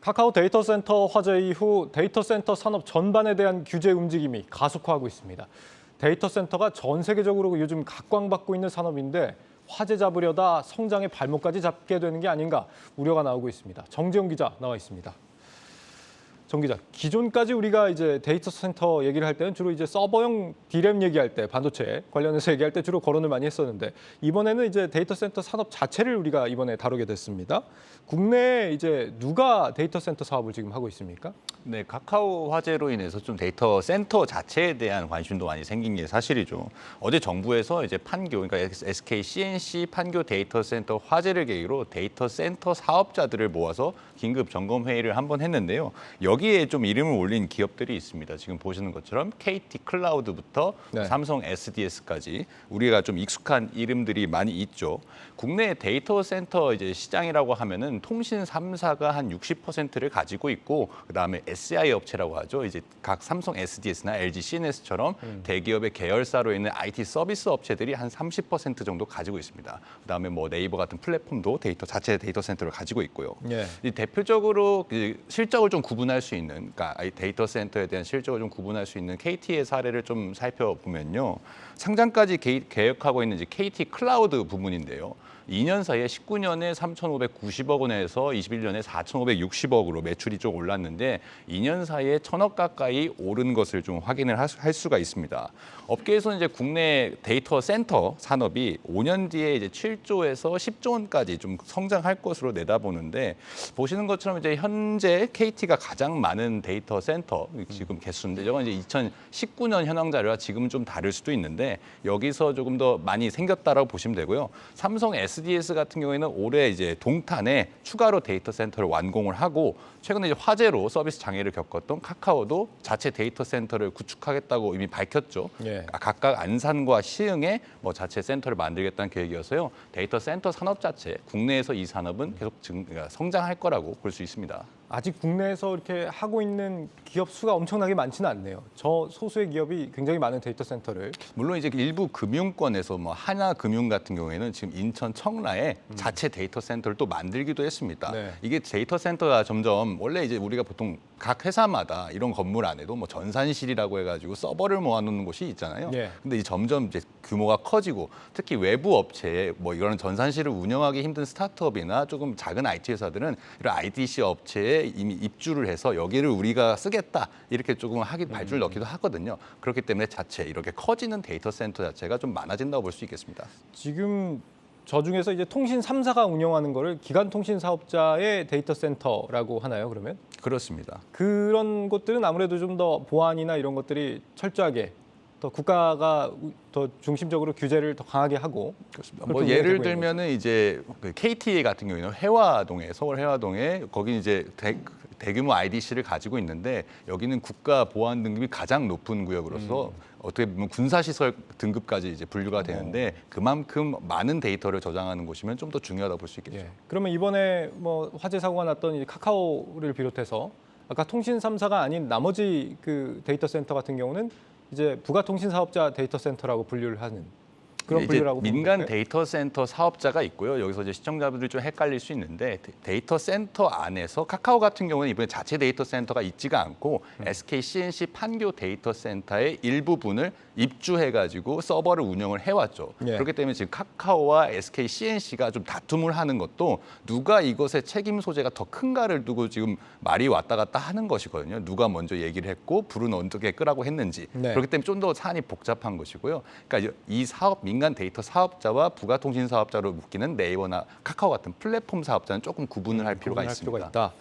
카카오 데이터 센터 화재 이후 데이터 센터 산업 전반에 대한 규제 움직임이 가속화하고 있습니다. 데이터 센터가 전 세계적으로 요즘 각광받고 있는 산업인데 화재 잡으려다 성장의 발목까지 잡게 되는 게 아닌가 우려가 나오고 있습니다. 정재용 기자 나와 있습니다. 정 기자, 기존까지 우리가 이제 데이터 센터 얘기를 할 때는 주로 이제 서버용 D램 얘기할 때, 반도체 관련해서 얘기할 때 주로 거론을 많이 했었는데 이번에는 이제 데이터 센터 산업 자체를 우리가 이번에 다루게 됐습니다. 국내에 이제 누가 데이터 센터 사업을 지금 하고 있습니까? 네, 카카오 화재로 인해서 좀 데이터 센터 자체에 대한 관심도 많이 생긴 게 사실이죠. 어제 정부에서 이제 판교, 그러니까 SK CNC 판교 데이터 센터 화재를 계기로 데이터 센터 사업자들을 모아서 긴급 점검 회의를 한번 했는데요. 여기에 좀 이름을 올린 기업들이 있습니다. 지금 보시는 것처럼 KT 클라우드부터 네. 삼성 SDS까지 우리가 좀 익숙한 이름들이 많이 있죠. 국내 데이터 센터 이제 시장이라고 하면은 통신 3사가 한 60%를 가지고 있고 그다음에 SI 업체라고 하죠. 이제 각 삼성 SDS나 LG CNS처럼 대기업의 계열사로 있는 IT 서비스 업체들이 한 30% 정도 가지고 있습니다. 그다음에 뭐 네이버 같은 플랫폼도 자체 데이터 센터를 가지고 있고요. 예. 이 대표적으로 실적을 좀 구분할 수 있는, 그러니까 데이터 센터에 대한 실적을 좀 구분할 수 있는 KT의 사례를 좀 살펴보면요. 상장까지 계획하고 있는 이제 KT 클라우드 부문인데요. 2년 사이에 19년에 3,590억 원에서 21년에 4,560억으로 매출이 좀 올랐는데 2년 사이에 1,000억 가까이 오른 것을 좀 확인을 할 수가 있습니다. 업계에서는 이제 국내 데이터 센터 산업이 5년 뒤에 이제 7조에서 10조 원까지 좀 성장할 것으로 내다보는데 보시는 것처럼 이제 현재 KT가 가장 많은 데이터 센터 지금 개수인데 이건 이제 2019년 현황 자료와 지금은 좀 다를 수도 있는데 여기서 조금 더 많이 생겼다라고 보시면 되고요. 삼성 SDS 같은 경우에는 올해 이제 동탄에 추가로 데이터 센터를 완공을 하고 최근에 이제 화재로 서비스 장애를 겪었던 카카오도 자체 데이터 센터를 구축하겠다고 이미 밝혔죠. 예. 각각 안산과 시흥에 뭐 자체 센터를 만들겠다는 계획이어서요. 데이터 센터 산업 자체, 국내에서 이 산업은 계속 그러니까 성장할 거라고 볼 수 있습니다. 아직 국내에서 이렇게 하고 있는 기업 수가 엄청나게 많지는 않네요. 저 소수의 기업이 굉장히 많은 데이터 센터를. 물론 이제 일부 금융권에서 뭐 하나금융 같은 경우에는 지금 인천 청라에 자체 데이터 센터를 또 만들기도 했습니다. 네. 이게 데이터 센터가 점점 원래 이제 우리가 보통 각 회사마다 이런 건물 안에도 뭐 전산실이라고 해가지고 서버를 모아놓는 곳이 있잖아요. 예. 근데 이 점점 이제 규모가 커지고 특히 외부 업체에 뭐 이런 전산실을 운영하기 힘든 스타트업이나 조금 작은 IT 회사들은 이런 IDC 업체에 이미 입주를 해서 여기를 우리가 쓰겠다 이렇게 조금 발주를 넣기도 하거든요. 그렇기 때문에 자체 이렇게 커지는 데이터 센터 자체가 좀 많아진다고 볼 수 있겠습니다. 지금 저 중에서 이제 통신 3사가 운영하는 거를 기간 통신 사업자의 데이터 센터라고 하나요, 그러면? 그렇습니다. 그런 것들은 아무래도 좀 더 보안이나 이런 것들이 철저하게 더 국가가 더 중심적으로 규제를 더 강하게 하고. 그렇습니다. 뭐 예를 들면은 이제 그 KT 같은 경우에는 서울 해화동에 거기 이제 대규모 IDC를 가지고 있는데 여기는 국가 보안 등급이 가장 높은 구역으로서 어떻게 보면 군사시설 등급까지 이제 분류가 되는데 그만큼 많은 데이터를 저장하는 곳이면 좀 더 중요하다고 볼 수 있겠죠. 예. 그러면 이번에 뭐 화재 사고가 났던 이 카카오를 비롯해서 아까 통신 3사가 아닌 나머지 그 데이터 센터 같은 경우는 이제 부가통신 사업자 데이터 센터라고 분류를 하는 그런 분류라고 보면 민간 될까요? 데이터 센터 사업자가 있고요. 여기서 이제 시청자분들이 좀 헷갈릴 수 있는데 데이터 센터 안에서 카카오 같은 경우는 이번에 자체 데이터 센터가 있지가 않고 SK CNC 판교 데이터 센터의 일부분을 입주해가지고 서버를 운영을 해왔죠. 예. 그렇기 때문에 지금 카카오와 SK CNC가 좀 다툼을 하는 것도 누가 이것의 책임 소재가 더 큰가를 두고 지금 말이 왔다 갔다 하는 것이거든요. 누가 먼저 얘기를 했고 불은 어떻게 끄라고 했는지. 네. 그렇기 때문에 좀 더 사안이 복잡한 것이고요. 그러니까 이 사업 민간 데이터 사업자와 부가통신 사업자로 묶이는 네이버나 카카오 같은 플랫폼 사업자는 조금 구분을 할 필요가 구분할 있습니다. 필요가 있다.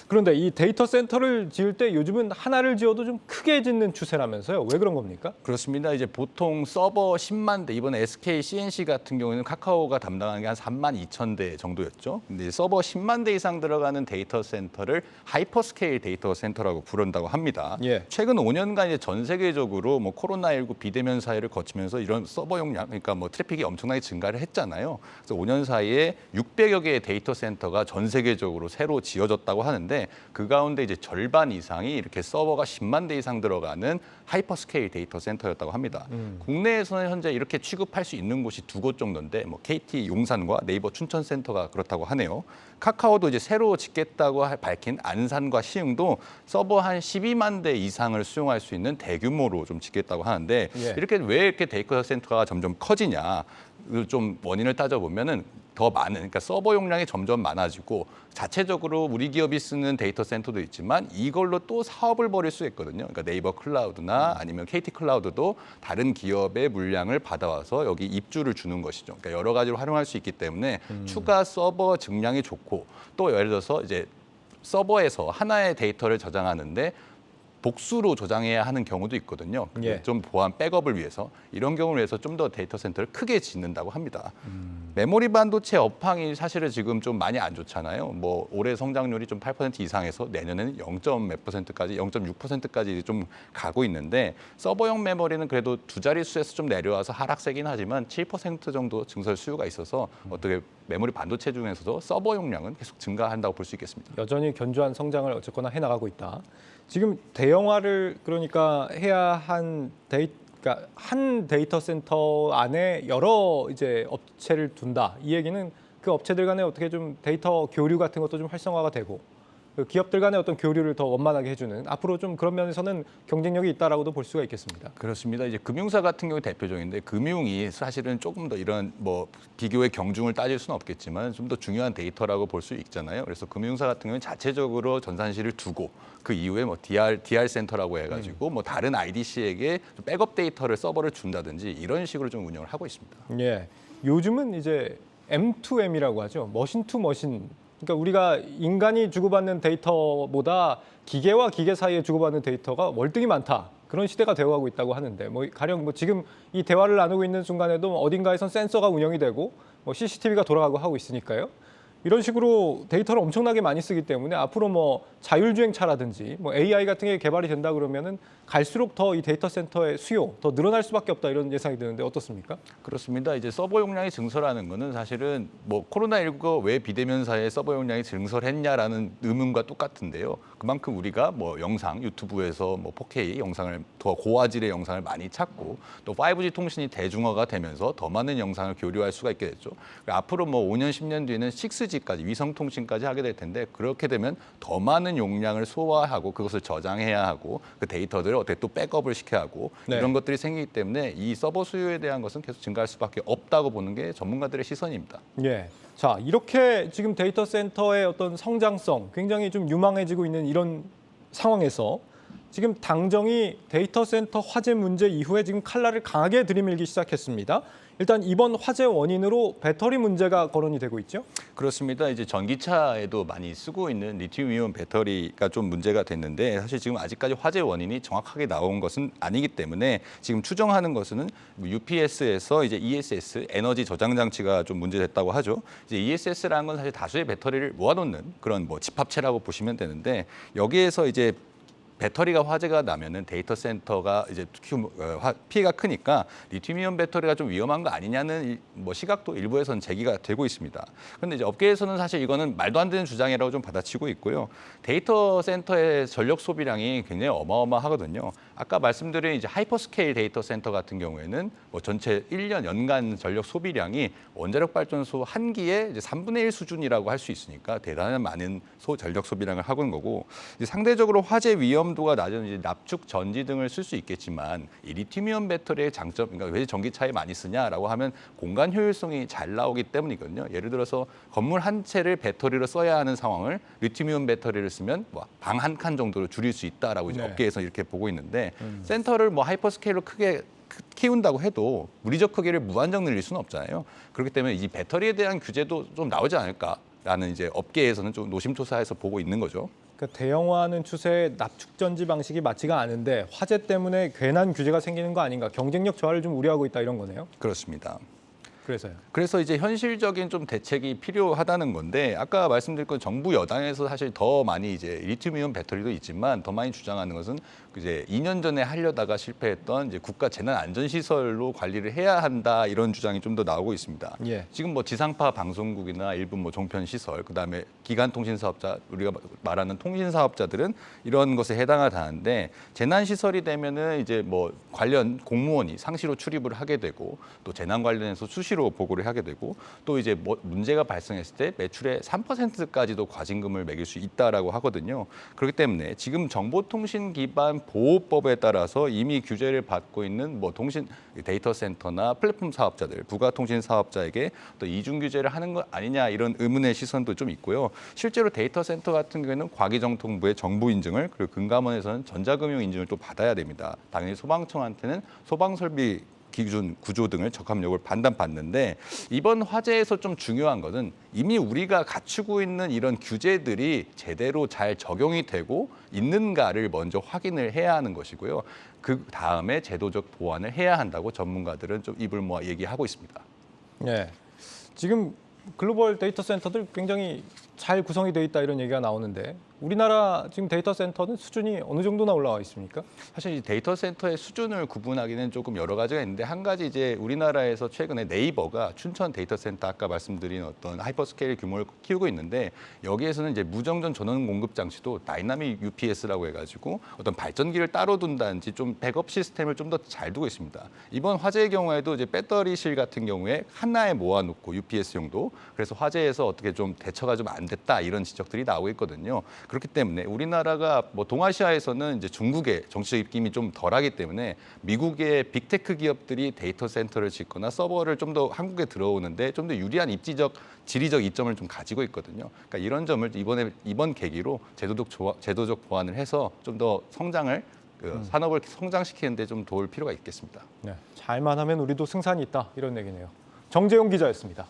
그런데 이 데이터 센터를 지을 때 요즘은 하나를 지어도 좀 크게 짓는 추세라면서요. 왜 그런 겁니까? 그렇습니다. 이제 보통 서버 10만 대, 이번에 SK CNC 같은 경우에는 카카오가 담당하는 게 한 3만 2천 대 정도였죠. 근데 서버 10만 대 이상 들어가는 데이터 센터를 하이퍼스케일 데이터 센터라고 부른다고 합니다. 예. 최근 5년간 이제 전 세계적으로 뭐 코로나19 비대면 사회를 거치면서 이런 서버 용량, 그러니까 뭐 트래픽이 엄청나게 증가를 했잖아요. 그래서 5년 사이에 600여 개의 데이터 센터가 전 세계적으로 새로 지어졌다고 하는데 있는데 그 가운데 이제 절반 이상이 이렇게 서버가 10만 대 이상 들어가는 하이퍼스케일 데이터 센터였다고 합니다. 국내에서는 현재 이렇게 취급할 수 있는 곳이 2곳 정도인데 뭐 KT 용산과 네이버 춘천센터가 그렇다고 하네요. 카카오도 이제 새로 짓겠다고 밝힌 안산과 시흥도 서버 한 12만 대 이상을 수용할 수 있는 대규모로 좀 짓겠다고 하는데 예. 왜 이렇게 데이터 센터가 점점 커지냐? 좀 원인을 따져보면은 더 많은, 그러니까 서버 용량이 점점 많아지고 자체적으로 우리 기업이 쓰는 데이터 센터도 있지만 이걸로 또 사업을 벌일 수 있거든요. 그러니까 네이버 클라우드나 아니면 KT 클라우드도 다른 기업의 물량을 받아와서 여기 입주를 주는 것이죠. 그러니까 여러 가지로 활용할 수 있기 때문에 추가 서버 증량이 좋고 또 예를 들어서 이제 서버에서 하나의 데이터를 저장하는데 복수로 저장해야 하는 경우도 있거든요. 예. 좀 보안 백업을 위해서 이런 경우를 위해서 좀 더 데이터 센터를 크게 짓는다고 합니다. 메모리 반도체 업황이 사실은 지금 좀 많이 안 좋잖아요. 뭐 올해 성장률이 좀 8% 이상에서 내년에는 0.몇 %까지, 0.6%까지 좀 가고 있는데 서버용 메모리는 그래도 두 자릿수에서 좀 내려와서 하락세긴 하지만 7% 정도 증설 수요가 있어서 어떻게 메모리 반도체 중에서도 서버 용량은 계속 증가한다고 볼 수 있겠습니다. 여전히 견조한 성장을 어쨌거나 해나가고 있다. 지금 대형화를 그러니까 해야 그러니까 한 데이터 센터 안에 여러 이제 업체를 둔다. 이 얘기는 그 업체들 간에 어떻게 좀 데이터 교류 같은 것도 좀 활성화가 되고 그 기업들 간의 어떤 교류를 더 원만하게 해주는 앞으로 좀 그런 면에서는 경쟁력이 있다라고도 볼 수가 있겠습니다. 그렇습니다. 이제 금융사 같은 경우 대표적인데 금융이 사실은 조금 더 이런 뭐 비교의 경중을 따질 수는 없겠지만 좀 더 중요한 데이터라고 볼 수 있잖아요. 그래서 금융사 같은 경우는 자체적으로 전산실을 두고 그 이후에 뭐 DR 센터라고 해가지고 뭐 다른 IDC에게 백업 데이터를 서버를 준다든지 이런 식으로 좀 운영을 하고 있습니다. 예, 요즘은 이제 M2M이라고 하죠. 머신 투 머신. 그러니까 우리가 인간이 주고받는 데이터보다 기계와 기계 사이에 주고받는 데이터가 월등히 많다. 그런 시대가 되어가고 있다고 하는데 뭐 가령 뭐 지금 이 대화를 나누고 있는 순간에도 어딘가에선 센서가 운영이 되고 뭐 CCTV가 돌아가고 하고 있으니까요. 이런 식으로 데이터를 엄청나게 많이 쓰기 때문에 앞으로 뭐 자율주행차라든지 뭐 AI 같은 게 개발이 된다 그러면은 갈수록 더 이 데이터 센터의 수요 더 늘어날 수밖에 없다 이런 예상이 드는데 어떻습니까? 그렇습니다. 이제 서버 용량이 증설하는 거는 사실은 뭐 코로나19가 왜 비대면사의 서버 용량이 증설했냐라는 의문과 똑같은데요. 그만큼 우리가 뭐 영상, 유튜브에서 뭐 4K 영상을 더 고화질의 영상을 많이 찾고 또 5G 통신이 대중화가 되면서 더 많은 영상을 교류할 수가 있게 됐죠. 앞으로 뭐 5년, 10년 뒤에는 6G까지 위성 통신까지 하게 될 텐데 그렇게 되면 더 많은 용량을 소화하고 그것을 저장해야 하고 그 데이터들을 어떻게 또 백업을 시켜야 하고 네. 이런 것들이 생기기 때문에 이 서버 수요에 대한 것은 계속 증가할 수밖에 없다고 보는 게 전문가들의 시선입니다. 예. 자, 이렇게 지금 데이터 센터의 어떤 성장성 굉장히 좀 유망해지고 있는 이런 상황에서 지금 당정이 데이터 센터 화재 문제 이후에 지금 칼날을 강하게 들이밀기 시작했습니다. 일단 이번 화재 원인으로 배터리 문제가 거론이 되고 있죠. 그렇습니다. 이제 전기차에도 많이 쓰고 있는 리튬이온 배터리가 좀 문제가 됐는데 사실 지금 아직까지 화재 원인이 정확하게 나온 것은 아니기 때문에 지금 추정하는 것은 UPS에서 이제 ESS 에너지 저장 장치가 좀 문제됐다고 하죠. 이제 ESS라는 건 사실 다수의 배터리를 모아놓는 그런 뭐 집합체라고 보시면 되는데 여기에서 이제 배터리가 화재가 나면은 데이터 센터가 이제 피해가 크니까 리튬이온 배터리가 좀 위험한 거 아니냐는 뭐 시각도 일부에서는 제기가 되고 있습니다. 그런데 이제 업계에서는 사실 이거는 말도 안 되는 주장이라고 좀 받아치고 있고요. 데이터 센터의 전력 소비량이 굉장히 어마어마하거든요. 아까 말씀드린 이제 하이퍼스케일 데이터 센터 같은 경우에는 뭐 전체 1년 연간 전력 소비량이 원자력 발전소 한 기에 이제 3분의 1 수준이라고 할 수 있으니까 대단한 많은 전력 소비량을 하고 있는 거고 이제 상대적으로 화재 위험도가 낮은 이제 납축 전지 등을 쓸 수 있겠지만 이 리튬이온 배터리의 장점, 그러니까 왜 전기차에 많이 쓰냐라고 하면 공간 효율성이 잘 나오기 때문이거든요. 예를 들어서 건물 한 채를 배터리로 써야 하는 상황을 리튬이온 배터리를 쓰면 뭐 방 한 칸 정도로 줄일 수 있다라고 이제 네. 업계에서 이렇게 보고 있는데 센터를 뭐 하이퍼스케일로 크게 키운다고 해도 물리적 크기를 무한정 늘릴 수는 없잖아요. 그렇기 때문에 이 배터리에 대한 규제도 좀 나오지 않을까라는 이제 업계에서는 좀 노심초사해서 보고 있는 거죠. 그러니까 대형화하는 추세의 납축 전지 방식이 맞지가 않은데 화재 때문에 괜한 규제가 생기는 거 아닌가? 경쟁력 저하를 좀 우려하고 있다 이런 거네요. 그렇습니다. 그래서요. 그래서 이제 현실적인 좀 대책이 필요하다는 건데 아까 말씀드린 건 정부 여당에서 사실 더 많이 이제 리튬이온 배터리도 있지만 더 많이 주장하는 것은 이제 2년 전에 하려다가 실패했던 이제 국가 재난 안전 시설로 관리를 해야 한다 이런 주장이 좀 더 나오고 있습니다. 예. 지금 뭐 지상파 방송국이나 일부 뭐 종편 시설 그다음에 기간 통신 사업자 우리가 말하는 통신 사업자들은 이런 것에 해당하다는데 재난 시설이 되면은 이제 뭐 관련 공무원이 상시로 출입을 하게 되고 또 재난 관련해서 수시로 보고를 하게 되고 또 이제 뭐 문제가 발생했을 때 매출의 3%까지도 과징금을 매길 수 있다라고 하거든요. 그렇기 때문에 지금 정보통신 기반 보호법에 따라서 이미 규제를 받고 있는 뭐 통신 데이터 센터나 플랫폼 사업자들, 부가통신 사업자에게 또 이중 규제를 하는 것 아니냐 이런 의문의 시선도 좀 있고요. 실제로 데이터 센터 같은 경우에는 과기정통부의 정부 인증을 그리고 금감원에서는 전자금융 인증을 또 받아야 됩니다. 당연히 소방청한테는 소방설비 기준 구조 등을 적합력을 판단받는데 이번 화재에서 좀 중요한 것은 이미 우리가 갖추고 있는 이런 규제들이 제대로 잘 적용이 되고 있는가를 먼저 확인을 해야 하는 것이고요. 그 다음에 제도적 보완을 해야 한다고 전문가들은 좀 입을 모아 얘기하고 있습니다. 네. 지금 글로벌 데이터 센터들 굉장히 잘 구성이 돼 있다 이런 얘기가 나오는데 우리나라 지금 데이터 센터는 수준이 어느 정도나 올라와 있습니까? 사실 이 데이터 센터의 수준을 구분하기는 조금 여러 가지가 있는데 한 가지 이제 우리나라에서 최근에 네이버가 춘천 데이터 센터 아까 말씀드린 어떤 하이퍼스케일 규모를 키우고 있는데 여기에서는 이제 무정전 전원 공급 장치도 다이나믹 UPS라고 해가지고 어떤 발전기를 따로 둔다든지 좀 백업 시스템을 좀 더 잘 두고 있습니다. 이번 화재의 경우에도 이제 배터리실 같은 경우에 하나에 모아놓고 UPS용도 그래서 화재에서 어떻게 좀 대처가 좀 안 됐다 이런 지적들이 나오고 있거든요. 그렇기 때문에 우리나라가 뭐 동아시아에서는 이제 중국의 정치적 입김이 좀 덜하기 때문에 미국의 빅테크 기업들이 데이터 센터를 짓거나 서버를 좀 더 한국에 들어오는데 좀 더 유리한 입지적 지리적 이점을 좀 가지고 있거든요. 그러니까 이런 점을 이번 계기로 제도적 보완을 해서 좀 더 성장을 산업을 성장시키는 데 좀 도울 필요가 있겠습니다. 네. 잘만 하면 우리도 승산이 있다 이런 얘기네요. 정재용 기자였습니다.